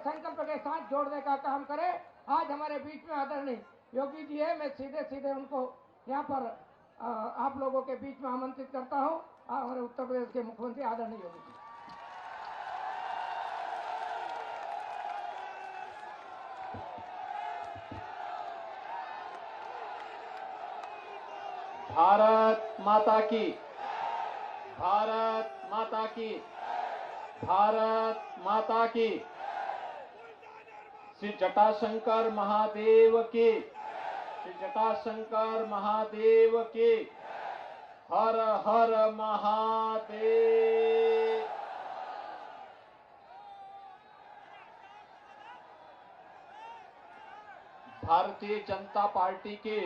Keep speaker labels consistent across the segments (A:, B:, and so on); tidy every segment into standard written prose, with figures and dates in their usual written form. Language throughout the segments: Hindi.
A: संकल्प के साथ जोड़ने का काम करें। आज हमारे बीच में आदरणीय योगी जी है, मैं सीधे सीधे उनको यहाँ पर आप लोगों के बीच में आमंत्रित करता हूँ। हमारे उत्तर प्रदेश के मुख्यमंत्री आदरणीय योगी जी।
B: भारत माता की, भारत माता की, भारत माता की। श्री जटाशंकर महादेव की, श्री जटाशंकर महादेव की। हर हर महादेव। भारतीय जनता पार्टी के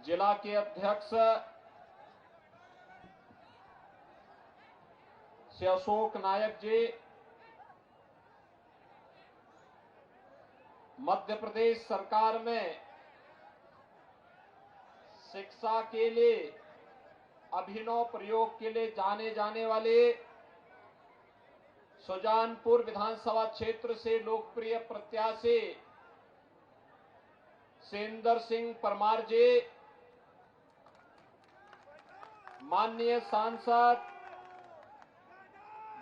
B: जिला के अध्यक्ष श्री अशोक नायक जी, मध्य प्रदेश सरकार में शिक्षा के लिए अभिनव प्रयोग के लिए जाने जाने वाले सुजानपुर विधानसभा क्षेत्र से लोकप्रिय प्रत्याशी सेंदर सिंह परमार जी, माननीय सांसद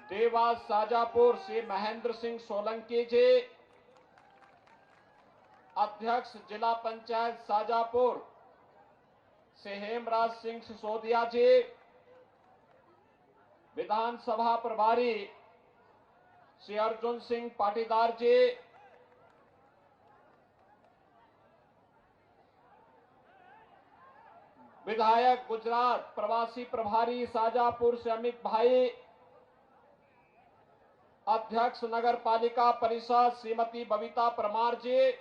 B: देवास शाजापुर से महेंद्र सिंह सोलंकी जी, अध्यक्ष जिला पंचायत शाजापुर से हेमराज सिंह सिसोदिया जी, विधानसभा प्रभारी श्री अर्जुन सिंह पाटीदार जी, विधायक गुजरात प्रवासी प्रभारी शाजापुर से अमित भाई, अध्यक्ष नगर पालिका परिषद श्रीमती बबीता परमार जी,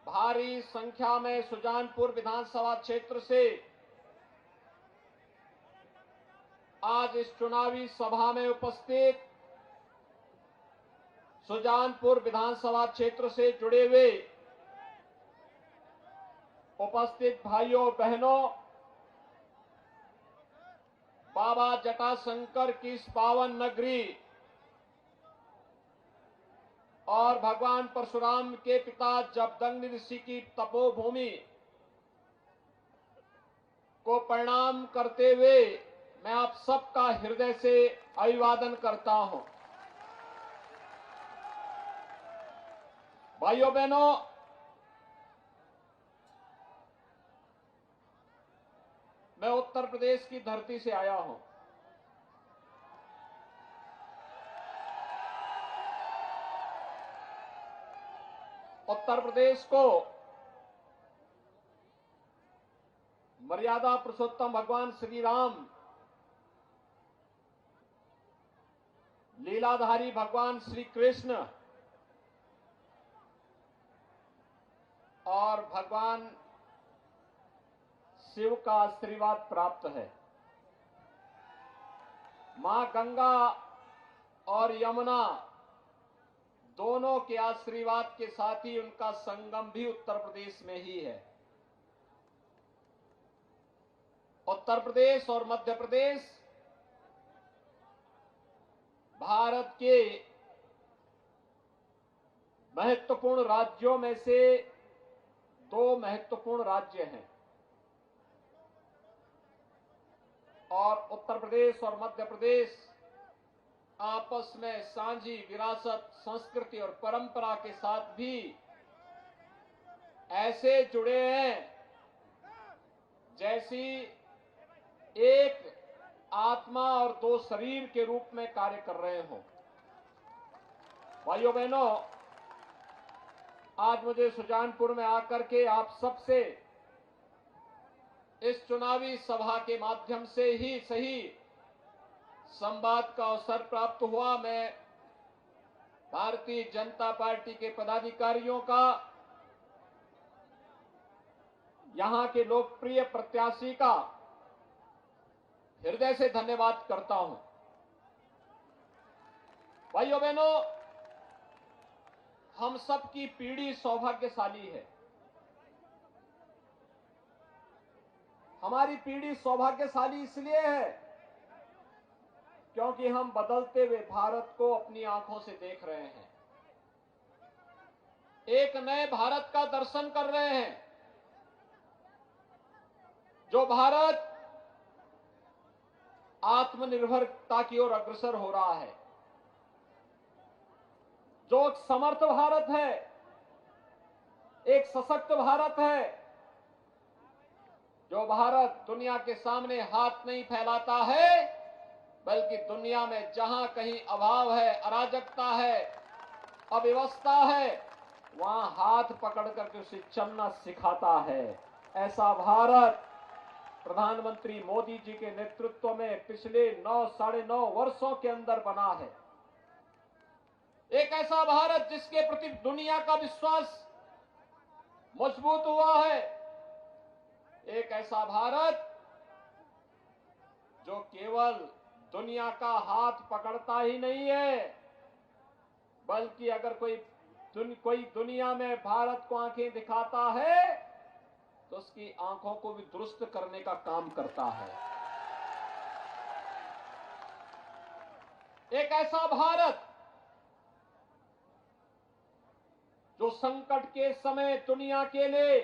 B: भारी संख्या में सुजानपुर विधानसभा क्षेत्र से आज इस चुनावी सभा में उपस्थित सुजानपुर विधानसभा क्षेत्र से जुड़े हुए उपस्थित भाइयों बहनों, बाबा जटाशंकर की इस पावन नगरी और भगवान परशुराम के पिता जमदग्नि ऋषि की तपोभूमि को प्रणाम करते हुए मैं आप सबका हृदय से अभिवादन करता हूं। भाइयों बहनों, मैं उत्तर प्रदेश की धरती से आया हूं। उत्तर प्रदेश को मर्यादा पुरुषोत्तम भगवान श्री राम, लीलाधारी भगवान श्री कृष्ण और भगवान शिव का आशीर्वाद प्राप्त है। मां गंगा और यमुना दोनों के आशीर्वाद के साथ ही उनका संगम भी उत्तर प्रदेश में ही है। उत्तर प्रदेश और मध्य प्रदेश भारत के महत्वपूर्ण राज्यों में से दो महत्वपूर्ण राज्य हैं और उत्तर प्रदेश और मध्य प्रदेश आपस में साझी विरासत, संस्कृति और परंपरा के साथ भी ऐसे जुड़े हैं जैसी एक आत्मा और दो शरीर के रूप में कार्य कर रहे हों। भाइयों बहनों, आज मुझे सुजानपुर में आकर के आप सबसे इस चुनावी सभा के माध्यम से ही सही संवाद का अवसर प्राप्त हुआ। मैं भारतीय जनता पार्टी के पदाधिकारियों का, यहां के लोकप्रिय प्रत्याशी का हृदय से धन्यवाद करता हूं। भाइयों बहनों, हम सबकी पीढ़ी सौभाग्यशाली है। हमारी पीढ़ी सौभाग्यशाली इसलिए है क्योंकि हम बदलते हुए भारत को अपनी आंखों से देख रहे हैं, एक नए भारत का दर्शन कर रहे हैं, जो भारत आत्मनिर्भरता की ओर अग्रसर हो रहा है, जो एक समर्थ भारत है, एक सशक्त भारत है, जो भारत दुनिया के सामने हाथ नहीं फैलाता है, बल्कि दुनिया में जहां कहीं अभाव है, अराजकता है, अव्यवस्था है, वहां हाथ पकड़ करके उसे चलना सिखाता है। ऐसा भारत प्रधानमंत्री मोदी जी के नेतृत्व में पिछले 9-9.5 वर्षों के अंदर बना है। एक ऐसा भारत जिसके प्रति दुनिया का विश्वास मजबूत हुआ है, एक ऐसा भारत जो केवल दुनिया का हाथ पकड़ता ही नहीं है, बल्कि अगर कोई दुनिया में भारत को आंखें दिखाता है तो उसकी आंखों को भी दुरुस्त करने का काम करता है। एक ऐसा भारत जो संकट के समय दुनिया के लिए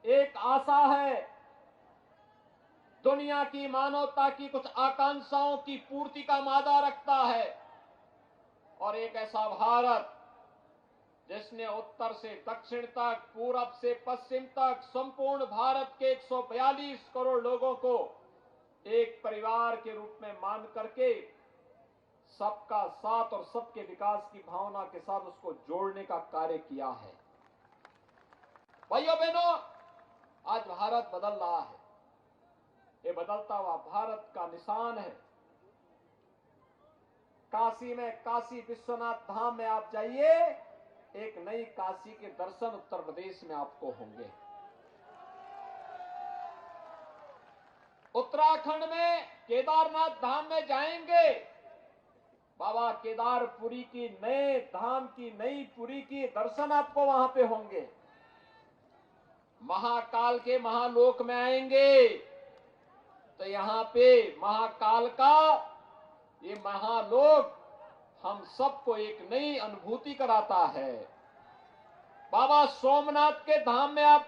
B: एक आशा है, दुनिया की मानवता की कुछ आकांक्षाओं की पूर्ति का मादा रखता है, और एक ऐसा भारत जिसने उत्तर से दक्षिण तक, पूरब से पश्चिम तक संपूर्ण भारत के 142 करोड़ लोगों को एक परिवार के रूप में मान करके सबका साथ और सबके विकास की भावना के साथ उसको जोड़ने का कार्य किया है। भाइयों बहनों, आज भारत बदल रहा है। ये बदलता हुआ भारत का निशान है। काशी में काशी विश्वनाथ धाम में आप जाइए, एक नई काशी के दर्शन उत्तर प्रदेश में आपको होंगे। उत्तराखंड में केदारनाथ धाम में जाएंगे, बाबा केदारपुरी की नए धाम की नई पुरी की दर्शन आपको वहां पे होंगे। महाकाल के महालोक में आएंगे तो यहां पे महाकाल का ये महालोक हम सबको एक नई अनुभूति कराता है। बाबा सोमनाथ के धाम में आप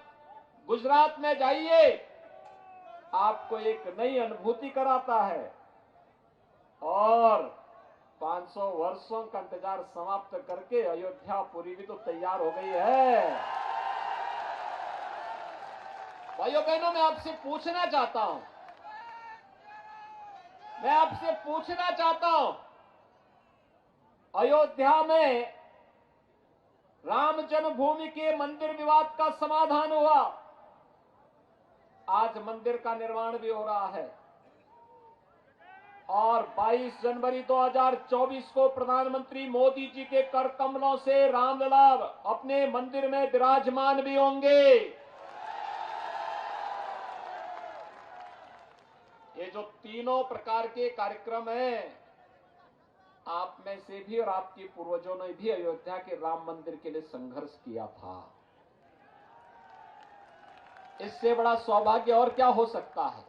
B: गुजरात में जाइए, आपको एक नई अनुभूति कराता है। और 500 वर्षों का इंतजार समाप्त करके अयोध्यापुरी भी तो तैयार हो गई है। भाइयों बहनों, मैं आपसे पूछना चाहता हूं, अयोध्या में राम जन्मभूमि के मंदिर विवाद का समाधान हुआ, आज मंदिर का निर्माण भी हो रहा है, और 22 जनवरी 2024 को प्रधानमंत्री मोदी जी के कर कमलों से रामलला अपने मंदिर में विराजमान भी होंगे। ये जो तीनों प्रकार के कार्यक्रम हैं, आप में से भी और आपके पूर्वजों ने भी अयोध्या के राम मंदिर के लिए संघर्ष किया था। इससे बड़ा सौभाग्य और क्या हो सकता है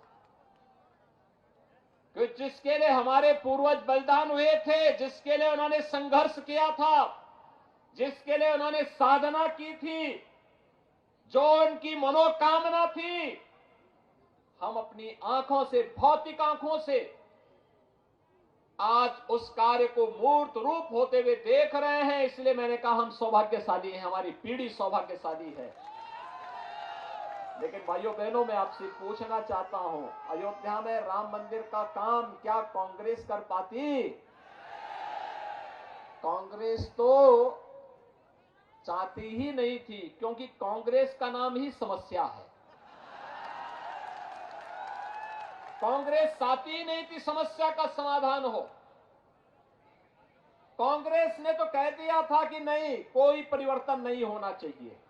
B: कि जिसके लिए हमारे पूर्वज बलिदान हुए थे, जिसके लिए उन्होंने संघर्ष किया था, जिसके लिए उन्होंने साधना की थी, जो उनकी मनोकामना थी, हम अपनी आंखों से, भौतिक आंखों से आज उस कार्य को मूर्त रूप होते हुए देख रहे हैं। इसलिए मैंने कहा हम सौभाग्यशाली हैं, हमारी पीढ़ी सौभाग्यशाली है। लेकिन भाइयों बहनों, मैं आपसे पूछना चाहता हूं, अयोध्या में राम मंदिर का काम क्या कांग्रेस कर पाती? कांग्रेस तो चाहती ही नहीं थी, क्योंकि कांग्रेस का नाम ही समस्या है। कांग्रेस चाहती ही नहीं थी समस्या का समाधान हो। कांग्रेस ने तो कह दिया था कि नहीं, कोई परिवर्तन नहीं होना चाहिए।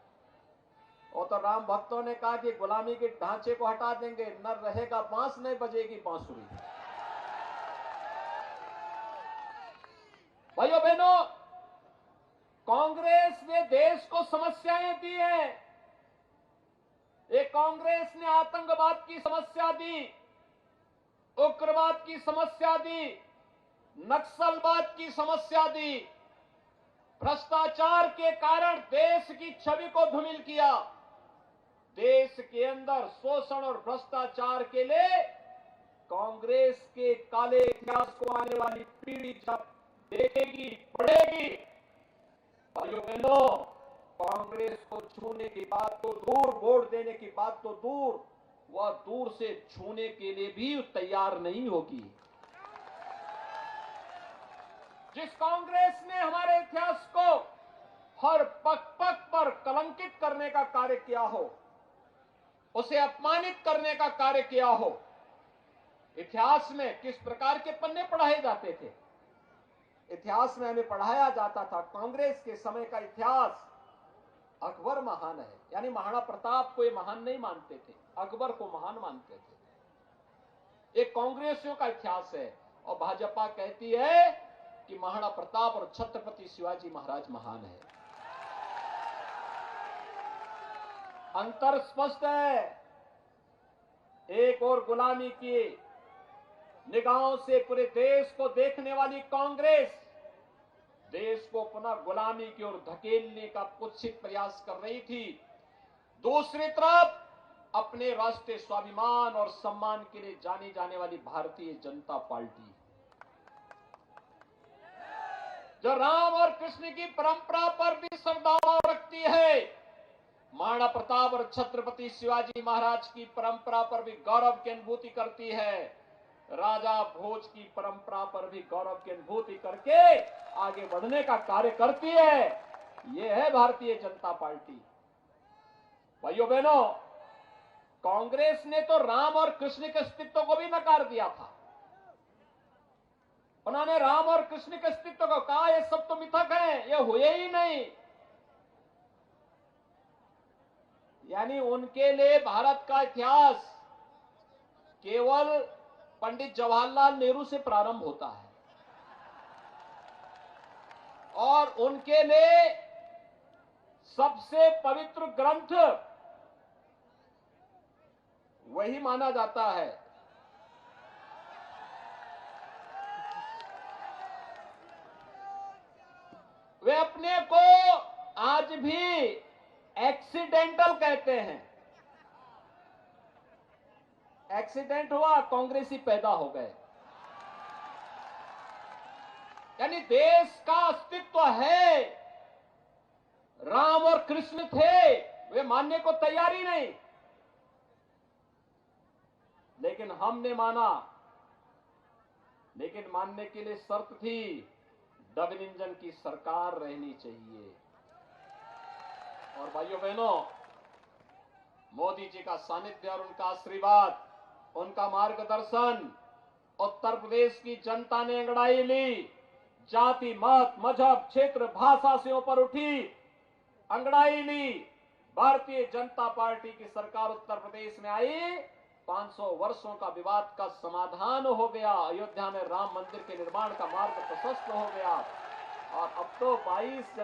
B: और तो राम भक्तों ने कहा कि गुलामी के ढांचे को हटा देंगे, न रहेगा बांस, नहीं बजेगी बांसुरी। भाइयों बहनों, कांग्रेस ने देश को समस्याएं दी हैं। ये कांग्रेस ने आतंकवाद की समस्या दी, उग्र उग्रवाद की समस्या दी, नक्सलवाद की समस्या दी, भ्रष्टाचार के कारण देश की छवि को धूमिल किया। देश के अंदर शोषण और भ्रष्टाचार के लिए कांग्रेस के काले इतिहास को आने वाली पीढ़ी जब देखेगी, पढ़ेगी, भाइयों बहनों, कांग्रेस को छूने की बात तो दूर, वोट देने की बात तो दूर, वह दूर से छूने के लिए भी तैयार नहीं होगी। जिस कांग्रेस ने हमारे इतिहास को हर पग पग पर कलंकित करने का कार्य किया हो, उसे अपमानित करने का कार्य किया हो, इतिहास में किस प्रकार के पन्ने पढ़ाए जाते थे? इतिहास में हमें पढ़ाया जाता था कांग्रेस के समय का इतिहास, अकबर महान है, यानी महाराणा प्रताप को ये महान नहीं मानते थे, अकबर को महान मानते थे। एक कांग्रेसियों का इतिहास है। और भाजपा कहती है कि महाराणा प्रताप और छत्रपति शिवाजी महाराज महान है। अंतर स्पष्ट है। एक और गुलामी की निगाहों से पूरे देश को देखने वाली कांग्रेस देश को पुनः गुलामी की ओर धकेलने का कुत्सित प्रयास कर रही थी। दूसरी तरफ अपने राष्ट्रीय स्वाभिमान और सम्मान के लिए जानी जाने वाली भारतीय जनता पार्टी, जो राम और कृष्ण की परंपरा पर भी श्रद्धाभाव रखती है, महाराणा प्रताप और छत्रपति शिवाजी महाराज की परंपरा पर भी गौरव की अनुभूति करती है, राजा भोज की परंपरा पर भी गौरव की अनुभूति करके आगे बढ़ने का कार्य करती है। यह है भारतीय जनता पार्टी। भाइयों बहनों, कांग्रेस ने तो राम और कृष्ण के अस्तित्व को भी नकार दिया था। उन्होंने राम और कृष्ण के अस्तित्व को कहा ये सब तो मिथक है, ये हुए ही नहीं। यानी उनके लिए भारत का इतिहास केवल पंडित जवाहरलाल नेहरू से प्रारंभ होता है और उनके लिए सबसे पवित्र ग्रंथ वही माना जाता है। वे अपने को आज भी एक्सीडेंटल कहते हैं। एक्सीडेंट हुआ, कांग्रेसी पैदा हो गए। यानी देश का अस्तित्व है, राम और कृष्ण थे, वे मानने को तैयार ही नहीं, लेकिन हमने माना। लेकिन मानने के लिए शर्त थी, डबल इंजन की सरकार रहनी चाहिए। और भाइयों बहनों, मोदी जी का सानिध्य और उनका आशीर्वाद, उनका मार्गदर्शन उत्तर प्रदेश की जनता ने अंगड़ाई ली। जाति, मत, मजहब, क्षेत्र, भाषा से ऊपर उठी, अंगड़ाई ली। भारतीय जनता पार्टी की सरकार उत्तर प्रदेश में आई, 500 वर्षों का विवाद का समाधान हो गया। अयोध्या में राम मंदिर के निर्माण का मार्ग प्रशस्त हो गया। और अब तो 22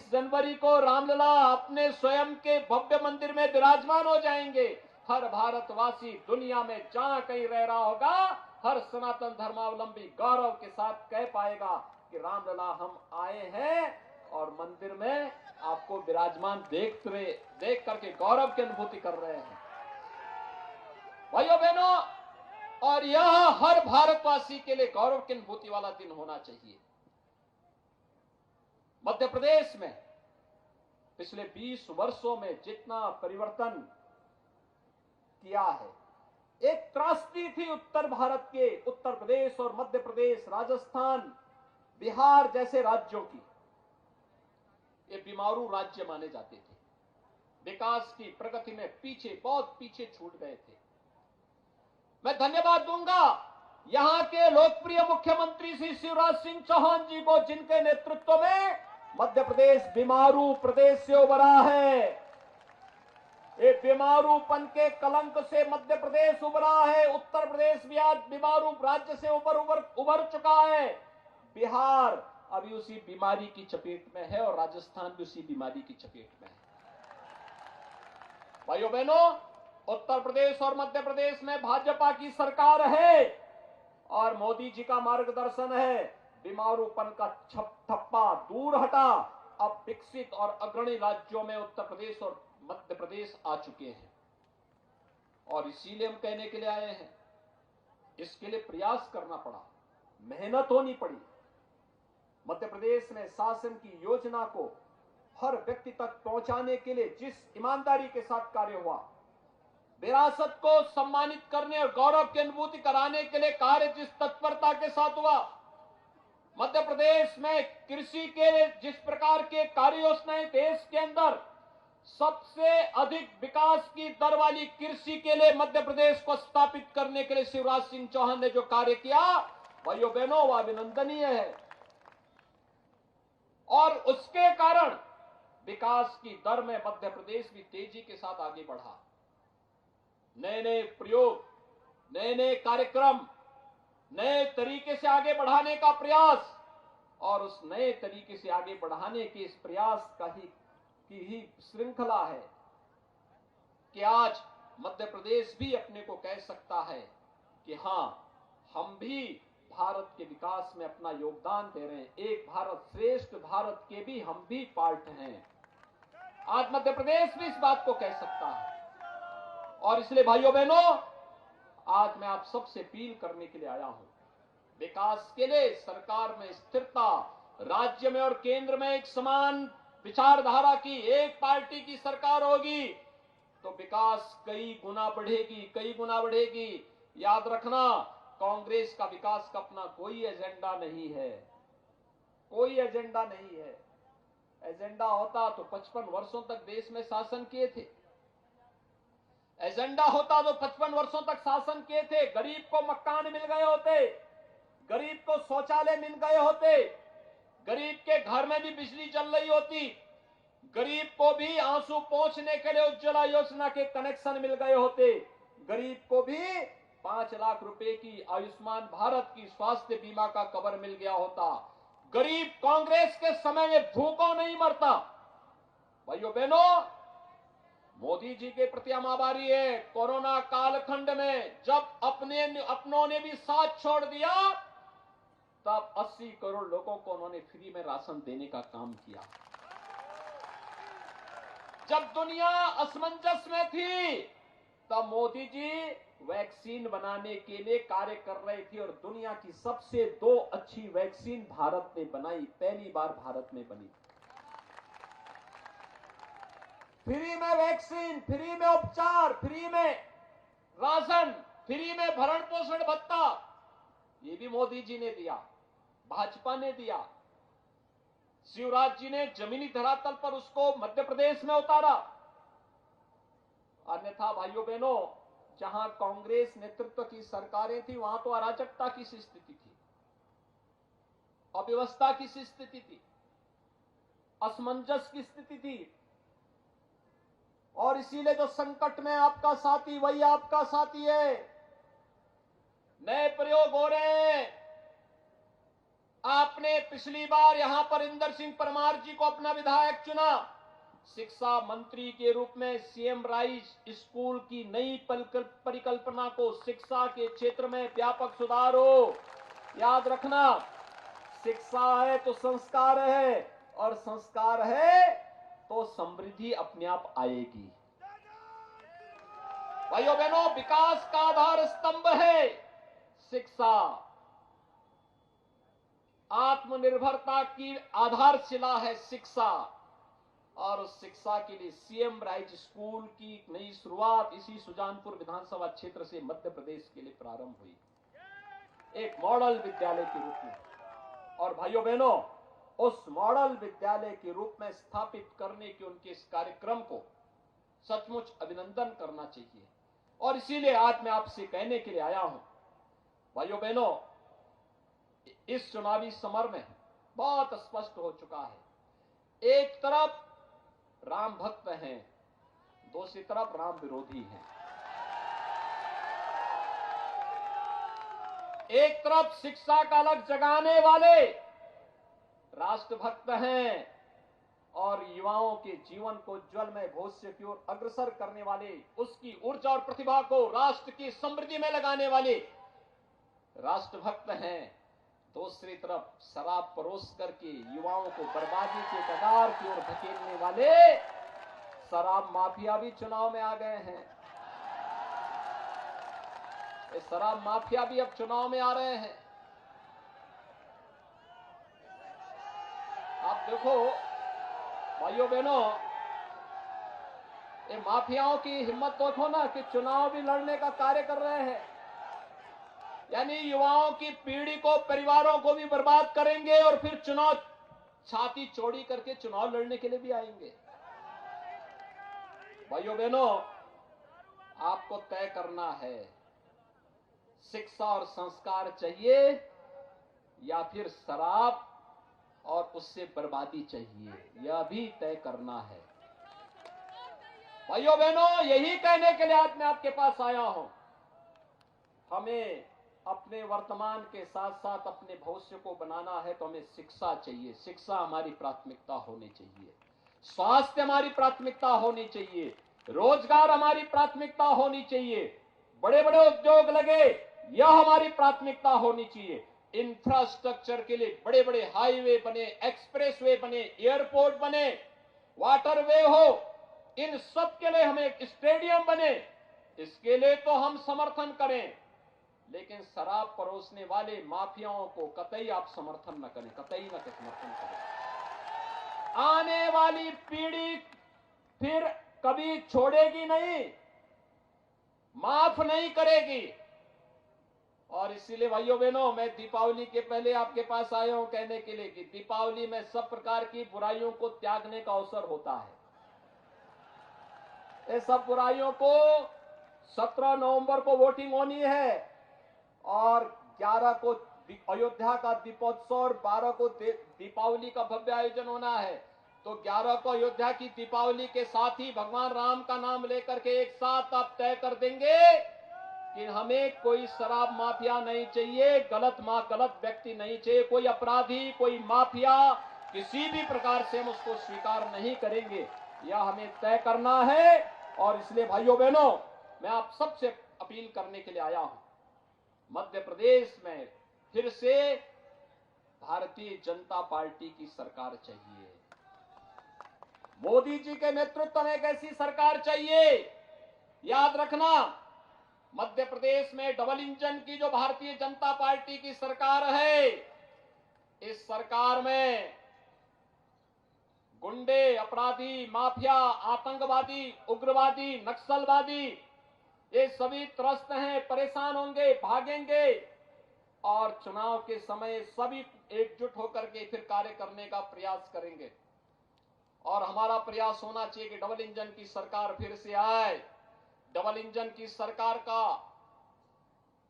B: जनवरी को रामलला अपने स्वयं के भव्य मंदिर में विराजमान हो जाएंगे। हर भारतवासी दुनिया में जहां कहीं रह रहा होगा, हर सनातन धर्मावलंबी गौरव के साथ कह पाएगा कि रामलला हम आए हैं और मंदिर में आपको विराजमान देख करके गौरव की अनुभूति कर रहे हैं। भाइयों बहनों, और यह हर भारतवासी के लिए गौरव की अनुभूति वाला दिन होना चाहिए। मध्य प्रदेश में पिछले 20 वर्षों में जितना परिवर्तन किया है, एक त्रासदी थी उत्तर भारत के, उत्तर प्रदेश और मध्य प्रदेश, राजस्थान, बिहार जैसे राज्यों की। ये बीमारू राज्य माने जाते थे, विकास की प्रगति में पीछे, बहुत पीछे छूट गए थे। मैं धन्यवाद दूंगा यहां के लोकप्रिय मुख्यमंत्री श्री शिवराज सिंह चौहान जी को, जिनके नेतृत्व में मध्य प्रदेश बीमारू प्रदेश से उभरा है। ये बीमारूपन के कलंक से मध्य प्रदेश उभरा है। उत्तर प्रदेश भी आज बीमारू राज्य से उभर चुका है। बिहार अभी उसी बीमारी की चपेट में है और राजस्थान भी उसी बीमारी की चपेट में है। भाइयों बहनों, उत्तर प्रदेश और मध्य प्रदेश में भाजपा की सरकार है और मोदी जी का मार्गदर्शन है। बीमारूपन का ठप्पा दूर हटा, अब विकसित और अग्रणी राज्यों में उत्तर प्रदेश और मध्य प्रदेश आ चुके हैं और इसीलिए हम कहने के लिए आए हैं। इसके लिए प्रयास करना पड़ा, मेहनत होनी पड़ी। मध्य प्रदेश में शासन की योजना को हर व्यक्ति तक पहुंचाने के लिए जिस ईमानदारी के साथ कार्य हुआ, विरासत को सम्मानित करने और गौरव की अनुभूति कराने के लिए कार्य जिस तत्परता के साथ हुआ, मध्य प्रदेश में कृषि के जिस प्रकार के कार्य योजनाएं देश के अंदर सबसे अधिक विकास की दर वाली कृषि के लिए मध्य प्रदेश को स्थापित करने के लिए शिवराज सिंह चौहान ने जो कार्य किया, भाइयों बहनों, वह अभिनंदनीय है। और उसके कारण विकास की दर में मध्य प्रदेश भी तेजी के साथ आगे बढ़ा। नए नए प्रयोग, नए नए कार्यक्रम, नए तरीके से आगे बढ़ाने का प्रयास और उस नए तरीके से आगे बढ़ाने के इस प्रयास की ही श्रृंखला है कि आज मध्य प्रदेश भी अपने को कह सकता है कि हां, हम भी भारत के विकास में अपना योगदान दे रहे हैं। एक भारत श्रेष्ठ भारत के भी हम भी पार्ट हैं। आज मध्य प्रदेश भी इस बात को कह सकता है और इसलिए भाइयों बहनों, आज मैं आप सबसे अपील करने के लिए आया हूं। विकास के लिए सरकार में स्थिरता, राज्य में और केंद्र में एक समान विचारधारा की एक पार्टी की सरकार होगी तो विकास कई गुना बढ़ेगी। याद रखना, कांग्रेस का विकास का अपना कोई एजेंडा नहीं है, कोई एजेंडा नहीं है। एजेंडा होता तो 55 वर्षों तक देश में शासन किए थे। एजेंडा होता तो 55 वर्षों तक शासन किए थे। गरीब को मकान मिल गए होते, गरीब को शौचालय मिल गए होते, गरीब के घर में भी बिजली चल रही होती, गरीब को भी आंसू पोंछने के लिए उज्ज्वला योजना के कनेक्शन मिल गए होते, गरीब को भी 5 लाख रुपए की आयुष्मान भारत की स्वास्थ्य बीमा का कवर मिल गया होता। गरीब कांग्रेस के समय में भूखों नहीं मरता। भाइयों बहनों, मोदी जी के प्रति हम आभारी है। कोरोना कालखंड में जब अपनों ने भी साथ छोड़ दिया, तब 80 करोड़ लोगों को उन्होंने फ्री में राशन देने का काम किया। जब दुनिया असमंजस में थी, तब मोदी जी वैक्सीन बनाने के लिए कार्य कर रहे थे और दुनिया की सबसे 2 अच्छी वैक्सीन भारत ने बनाई, पहली बार भारत में बनी। फ्री में वैक्सीन, फ्री में उपचार, फ्री में राशन, फ्री में भरण पोषण भत्ता, ये भी मोदी जी ने दिया, भाजपा ने दिया। शिवराज जी ने जमीनी धरातल पर उसको मध्य प्रदेश में उतारा। अन्यथा भाइयों बहनों, जहां कांग्रेस नेतृत्व की सरकारें थी, वहां तो अराजकता की सी स्थिति थी, अव्यवस्था की सी स्थिति थी, असमंजस की स्थिति थी। और इसीलिए जो संकट में आपका साथी वही आपका साथी है। नए प्रयोग हो रहे हैं। आपने पिछली बार यहां पर इंदर सिंह परमार जी को अपना विधायक चुना। शिक्षा मंत्री के रूप में सीएम राइज स्कूल की नई परिकल्पना को शिक्षा के क्षेत्र में व्यापक सुधार हो। याद रखना, शिक्षा है तो संस्कार है और संस्कार है तो समृद्धि अपने आप आएगी। भाइयों बहनों, विकास का आधार स्तंभ है शिक्षा। आत्मनिर्भरता की आधारशिला है शिक्षा और उस शिक्षा के लिए सीएम राइज स्कूल की नई शुरुआत इसी सुजानपुर विधानसभा क्षेत्र से मध्य प्रदेश के लिए प्रारंभ हुई, एक मॉडल विद्यालय के रूप में। और भाइयों बहनों, उस मॉडल विद्यालय के रूप में स्थापित करने के उनके इस कार्यक्रम को सचमुच अभिनंदन करना चाहिए। और इसीलिए आज मैं आपसे कहने के लिए आया हूं, भाइयों बहनों, इस चुनावी समर में बहुत स्पष्ट हो चुका है। एक तरफ राम भक्त हैं, दूसरी तरफ राम विरोधी हैं। एक तरफ शिक्षा का अलग जगाने वाले राष्ट्रभक्त हैं और युवाओं के जीवन को ज्वलमय भविष्य की ओर अग्रसर करने वाले, उसकी ऊर्जा और प्रतिभा को राष्ट्र की समृद्धि में लगाने वाले राष्ट्रभक्त हैं। दूसरी तरफ शराब परोस करके युवाओं को बर्बादी के कगार की ओर धकेलने वाले शराब माफिया भी चुनाव में आ गए हैं। ये शराब माफिया भी अब चुनाव में आ रहे हैं। आप देखो भाइयों बहनों, ये माफियाओं की हिम्मत देखो ना कि चुनाव भी लड़ने का कार्य कर रहे हैं। यानी युवाओं की पीढ़ी को, परिवारों को भी बर्बाद करेंगे और फिर चुनाव छाती चौड़ी करके चुनाव लड़ने के लिए भी आएंगे। भाइयों बहनों, आपको तय करना है, शिक्षा और संस्कार चाहिए या फिर शराब और उससे बर्बादी चाहिए, यह भी तय करना है। भाइयों बहनों, यही कहने के लिए आज मैं आपके पास आया हूं। हमें अपने वर्तमान के साथ साथ अपने भविष्य को बनाना है, तो हमें शिक्षा चाहिए। शिक्षा हमारी प्राथमिकता होनी चाहिए, स्वास्थ्य हमारी प्राथमिकता होनी चाहिए, रोजगार हमारी प्राथमिकता होनी चाहिए, बड़े बड़े उद्योग लगे, यह हमारी प्राथमिकता होनी चाहिए। इंफ्रास्ट्रक्चर के लिए बड़े बड़े हाईवे बने, एक्सप्रेसवे बने, एयरपोर्ट बने, वाटरवे हो, इन सब के लिए हमें एक स्टेडियम बने, इसके लिए तो हम समर्थन करें। लेकिन शराब परोसने वाले माफियाओं को कतई आप समर्थन न करें, कतई न समर्थन करें। आने वाली पीढ़ी फिर कभी छोड़ेगी नहीं, माफ नहीं करेगी। और इसीलिए भाइयों बहनों, मैं दीपावली के पहले आपके पास आया हूं कहने के लिए कि दीपावली में सब प्रकार की बुराइयों को त्यागने का अवसर होता है। ये सब बुराइयों को 17 नवंबर को वोटिंग होनी है और 11 को अयोध्या का दीपोत्सव और 12 को दीपावली का भव्य आयोजन होना है। तो 11 को अयोध्या की दीपावली के साथ ही भगवान राम का नाम लेकर के एक साथ आप तय कर देंगे कि हमें कोई शराब माफिया नहीं चाहिए, गलत व्यक्ति नहीं चाहिए, कोई अपराधी, कोई माफिया, किसी भी प्रकार से हम उसको स्वीकार नहीं करेंगे, यह हमें तय करना है। और इसलिए भाइयों बहनों, मैं आप सबसे अपील करने के लिए आया हूं। मध्य प्रदेश में फिर से भारतीय जनता पार्टी की सरकार चाहिए। मोदी जी के नेतृत्व में एक ऐसी सरकार चाहिए। याद रखना, मध्य प्रदेश में डबल इंजन की जो भारतीय जनता पार्टी की सरकार है, इस सरकार में गुंडे, अपराधी, माफिया, आतंकवादी, उग्रवादी, नक्सलवादी, ये सभी त्रस्त हैं, परेशान होंगे, भागेंगे और चुनाव के समय सभी एकजुट होकर के फिर कार्य करने का प्रयास करेंगे। और हमारा प्रयास होना चाहिए कि डबल इंजन की सरकार फिर से आए। डबल इंजन की सरकार का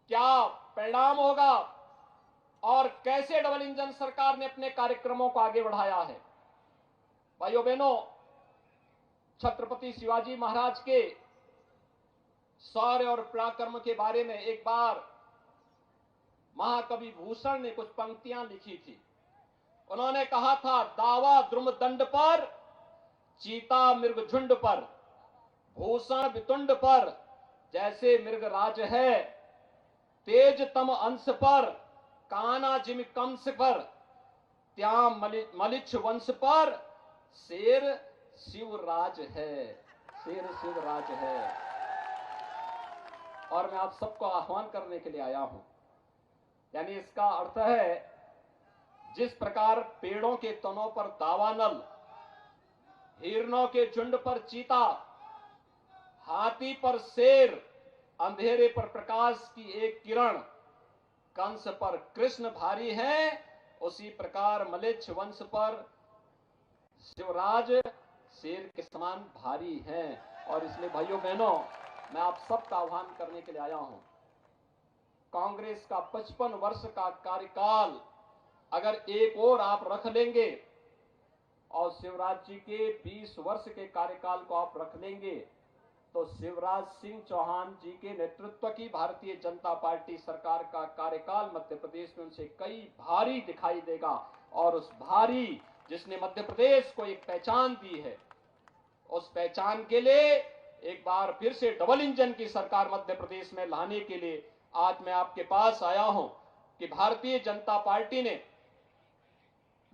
B: क्या परिणाम होगा और कैसे डबल इंजन सरकार ने अपने कार्यक्रमों को आगे बढ़ाया है। भाइयों बहनों, छत्रपति शिवाजी महाराज के शौर्य और पराक्रम के बारे में एक बार महाकवि भूषण ने कुछ पंक्तियां लिखी थी। उन्होंने कहा था, दावा द्रुम दंड पर, चीता मृग झुंड पर, भूषण वितुंड पर जैसे मृग राज है, तेज तम अंश पर, काना जिम कंस पर, त्याम मलिच्छ वंश पर, शेर शिवराज है, शेर शिवराज है। और मैं आप सबको आह्वान करने के लिए आया हूं। यानी इसका अर्थ है, जिस प्रकार पेड़ों के तनों पर दावानल, हिरणों के झुंड पर चीता, हाथी पर शेर, अंधेरे पर प्रकाश की एक किरण, कंस पर कृष्ण भारी है, उसी प्रकार मलिच्छ वंश पर शिवराज शेर के समान भारी हैं। और इसलिए भाइयों बहनों, मैं आप सबका आह्वान करने के लिए आया हूं। कांग्रेस का 55 वर्ष का कार्यकाल अगर एक और आप रख लेंगे और शिवराज जी के 20 वर्ष के कार्यकाल को आप रख लेंगे, तो शिवराज सिंह चौहान जी के नेतृत्व की भारतीय जनता पार्टी सरकार का कार्यकाल मध्य प्रदेश में उनसे कई भारी दिखाई देगा। और उस भारी जिसने मध्य प्रदेश को एक पहचान दी है, उस पहचान के लिए एक बार फिर से डबल इंजन की सरकार मध्य प्रदेश में लाने के लिए आज मैं आपके पास आया हूं कि भारतीय जनता पार्टी ने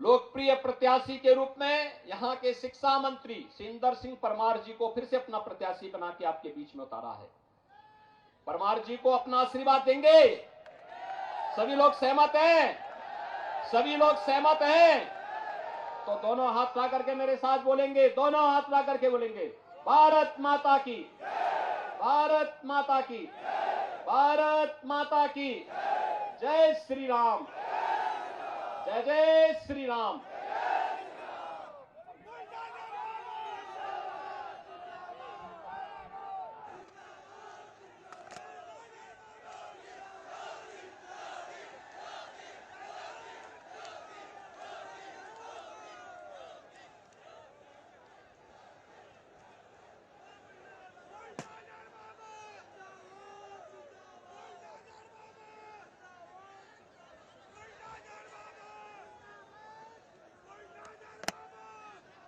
B: लोकप्रिय प्रत्याशी के रूप में यहां के शिक्षा मंत्री सिंदर सिंह परमार जी को फिर से अपना प्रत्याशी बना के आपके बीच में उतारा है। परमार जी को अपना आशीर्वाद देंगे? सभी लोग सहमत हैं? सभी लोग सहमत हैं? तो दोनों हाथ ला करके मेरे साथ बोलेंगे, दोनों हाथ ला करके बोलेंगे, भारत माता की, भारत माता की, भारत माता की, जय श्री राम, जय जय श्री राम।